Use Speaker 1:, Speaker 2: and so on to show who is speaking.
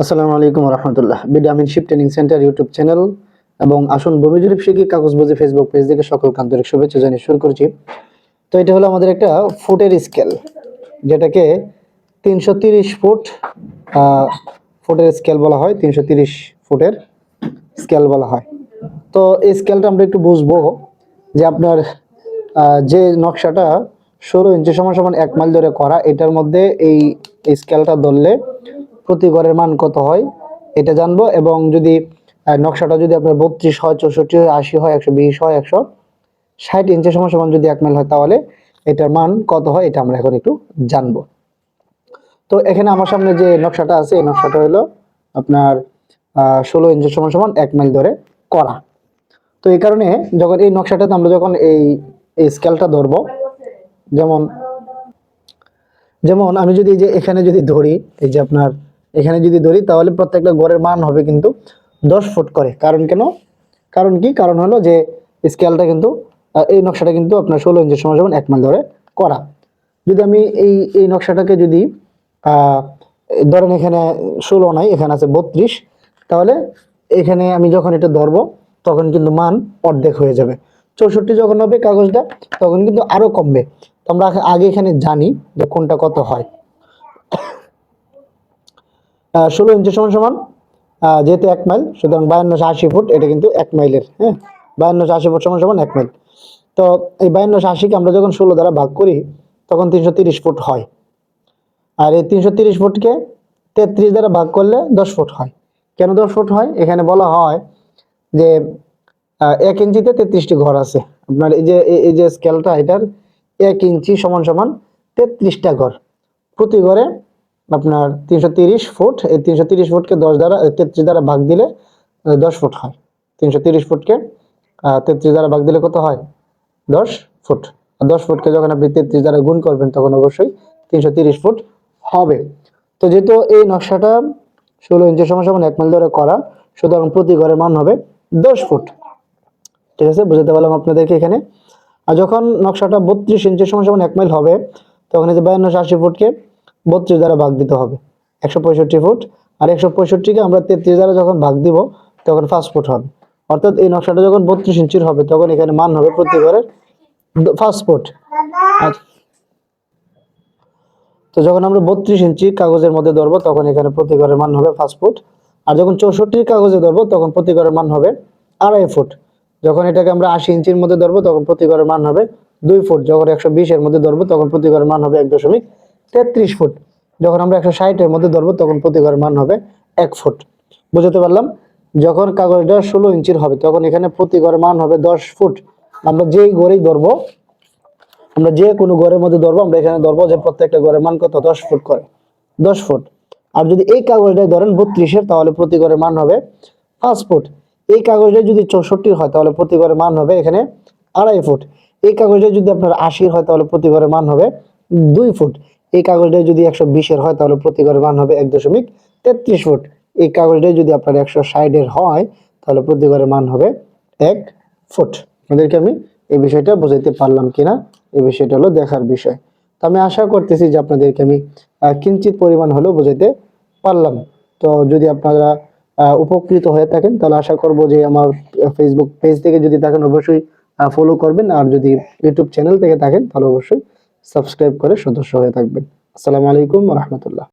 Speaker 1: আসসালামু আলাইকুম রহমতুল্লাহ। বিডামিন ship training centre YouTube channel এবং আসুন ভূমি জরিপ শিখি কাগজবজি ফেসবুক পেজ থেকে সকল আন্তরিক শুভেচ্ছা জানিয়ে শুরু করছি। তো এটা হলো আমাদের একটা ফুটের স্কেল, যেটাকে 330 ফুট ফুটের স্কেল বলা হয়, 330 ফুটের স্কেল বলা হয়। তো এই স্কেলটা আমরা একটু বুঝবো যে আপনার যে নকশাটা 16 ইঞ্চি সমান সমান 1 মাইল ধরে করা, এটার মধ্যে এই স্কেলটা ধরলে প্রতি গড়ের মান কত হয় এটা জানবো। এবং যদি নকশাটা যদি আপনার 32 হয়, 64 হয়, 80 হয়, 120 হয়, 160 ইঞ্চি সমান সমান যদি 1 মাইল হয়, তাহলে এটার মান কত হয় এটা আমরা এখন একটু জানবো। তো এখানে আমার সামনে যে নকশাটা আছে, এই নকশাটা হলো আপনার 16 ইঞ্চি সমান সমান 1 মাইল ধরে করা। তো এই কারণে যখন এই নকশাটাতে আমরা যখন এই স্কেলটা ধরবো, যেমন যেমন আমি যদি যে এখানে যদি ধরি, এই যে আপনার এখানে যদি ধরি, তাহলে প্রত্যেকটা গড়ের মান হবে কিন্তু 10 ফুট করে। কারণ কেন? কারণ কি? কারণ হলো যে স্কেলটা কিন্তু এই নকশাটা কিন্তু আপনার 16 ইঞ্চি সমান সমান 1 মাইল ধরে করা। যদি আমি এই নকশাটাকে যদি ধরেন এখানে 16 নাই, এখানে আছে 32, তাহলে এখানে আমি যখন এটা ধরবো তখন কিন্তু মান অর্ধেক হয়ে যাবে। 64 যখন হবে কাগজটা, তখন কিন্তু আরো কমবে। তো আমরা আগে এখানে জানি যে কোনটা কত হয়। 16 ইঞ্চি সমান সমান যেহেতু 1 মাইল, সুতরাং 5280 ফুট, এটা কিন্তু 1 মাইলের। হ্যাঁ, 5280 ফুট সমান সমান 1 মাইল। তো এই 5280কে আমরা যখন 16 দ্বারা ভাগ করি, তখন 330 ফুট হয়। আর এই 330 ফুটকে 33 দ্বারা ভাগ করলে 10 ফুট হয়। কেন 10 ফুট হয়? এখানে বলা হয় যে 1 ইঞ্চিতে 33টি ঘর আছে। আপনার এই যে স্কেলটা, এটার 1 ইঞ্চি সমান সমান 33টা ঘর। প্রতি ঘরে আপনার 330 ফুট। এই 330 ফুটকে 10 দ্বারা 33 দ্বারা ভাগ দিলে 10 ফুট হয়। 330 ফুটকে 33 দ্বারা ভাগ দিলে কত হয়? 10 ফুট। 10 ফুটকে যখন আপনি 33 দ্বারা গুণ করবেন, তখন অবশ্যই 330 ফুট হবে। তো যেহেতু এই নকশাটা 16 ইঞ্চি সমান সমান 1 মাইল ধরে করা, সুতরাং প্রতি ঘরের মান হবে 10 ফুট। ঠিক আছে, বুঝতে পারলাম আপনাদেরকে এখানে। আর যখন নকশাটা 32 ইঞ্চি সমান সমান 1 মাইল হবে, তখন এই যে 5280 ফুটকে 32 দ্বারা ভাগ দিতে হবে, 165 ফুট। আর 165কে আমরা 33 দ্বারা যখন ভাগ দিব, তখন 5 ফুট হবে। অর্থাৎ এই নকশাটা যখন 32 ইঞ্চির হবে, তখন এখানে মান হবে প্রতি ঘরের 5 ফুট। তো যখন আমরা 32 ইঞ্চি কাগজের মধ্যে ধরবো, তখন এখানে প্রতি ঘরের মান হবে 5 ফুট। আর যখন 64 কাগজে ধরবো, তখন প্রতি ঘরের মান হবে 2.5 ফুট। যখন এটাকে আমরা 80 ইঞ্চির মধ্যে ধরবো, তখন প্রতি ঘরের মান হবে 2 ফুট। যখন 120 এর মধ্যে ধরবো, তখন প্রতি ঘরের মান হবে 1.33 ফুট। যখন আমরা 160 এর মধ্যে ধরবো, তখন প্রতি ঘরের মান হবে 1 ফুট। বুঝতে পারলাম? যখন কাগজটা 16 ইঞ্চির হবে, তখন এখানে প্রতি ঘরের মান হবে 10 ফুট। আমরা যেই ঘরেই ধরবো, আমরা যে কোনো ঘরের মধ্যে ধরবো, আমরা এখানে ধরবো যে প্রত্যেকটা ঘরের মান কত? 10 ফুট করে, 10 ফুট। আর যদি এই কাগজটাই ধরেন 32-এর, তাহলে প্রতি ঘরের মান হবে 5 ফুট। এই কাগজটা যদি 64 হয়, তাহলে প্রতি ঘরের মান হবে এখানে 2.5 ফুট। এই কাগজটা যদি আপনার 80 হয়, তাহলে প্রতি ঘরের মান হবে 2 ফুট। এই কাগজটা যদি 120-এর হয়, তাহলে প্রতি ঘরের মান হবে 1.33 ফুট। এই কাগজটা যদি আপনার 160-এর হয়, তাহলে প্রতি ঘরের মান হবে 1 ফুট। আপনাদেরকে আমি এই বিষয়টা বোঝাইতে পারলাম কিনা, এই বিষয়টা হলো দেখার বিষয়। তো আমি আশা করতেছি যে আপনাদেরকে আমি কিঞ্চিত পরিমাণ হলেও বোঝাইতে পারলাম। তো যদি আপনারা উপকৃত হয়ে থাকেন, তাহলে আশা করব যে আমার ফেসবুক পেজ থেকে যদি থাকেন, অবশ্যই ফলো করবেন। আর যদি ইউটিউব চ্যানেল থেকে থাকেন, তাহলে অবশ্যই সাবস্ক্রাইব করে সদস্য হয়ে থাকবেন। আসসালামু আলাইকুম ওয়া রাহমাতুল্লাহ।